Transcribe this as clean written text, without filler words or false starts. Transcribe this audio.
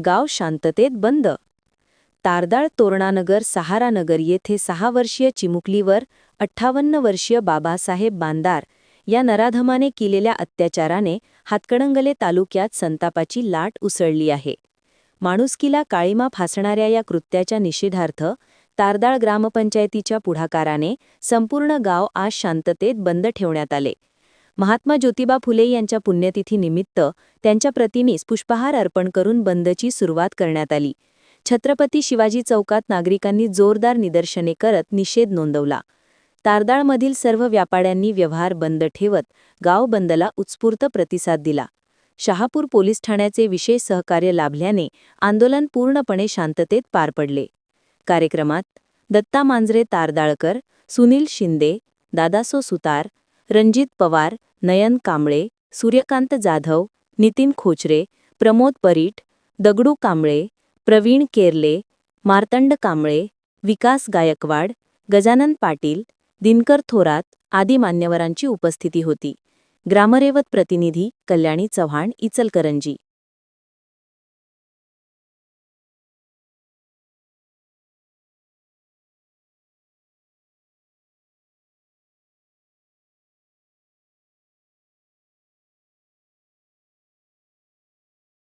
गाव शांततेत बंद. तारदाळ तोरणानगर सहारानगर येथे 6 वर्षीय चिमुकलीवर 58 वर्षीय बाबासाहेब बांदार या नराधमाने केलेल्या अत्याचाराने हातकणंगले तालुक्यात संतापाची लाट उसळली आहे. माणुसकीला काळीमा फासणाऱ्या या कृत्याच्या निषेधार्थ तारदाळ ग्रामपंचायतीच्या पुढाकाराने संपूर्ण गाव आज शांततेत बंद ठेवण्यात आले. महात्मा ज्योतिबा फुले यांच्या पुण्यतिथीनिमित्त त्यांच्या प्रतिमेस पुष्पहार अर्पण करून बंदची सुरुवात करण्यात आली. छत्रपती शिवाजी चौकात नागरिकांनी जोरदार निदर्शने करत निषेध नोंदवला. तारदाळमधील सर्व व्यापाऱ्यांनी व्यवहार बंद ठेवत गाव बंदला उत्स्फूर्त प्रतिसाद दिला. शहापूर पोलीस ठाण्याचे विशेष सहकार्य लाभल्याने आंदोलन पूर्णपणे शांततेत पार पडले. कार्यक्रमात दत्ता मांजरे तारदाळकर, सुनील शिंदे, दादासो सुतार, रणजित पवार, नयन कांबळे, सूर्यकांत जाधव, नितीन खोचरे, प्रमोद परीट, दगडू कांबळे, प्रवीण केरले, मार्तंड कांबळे, विकास गायकवाड, गजानन पाटील, दिनकर थोरात आदी मान्यवरांची उपस्थिती होती. ग्रामरेवत प्रतिनिधी कल्याणी चव्हाण, इचलकरंजी.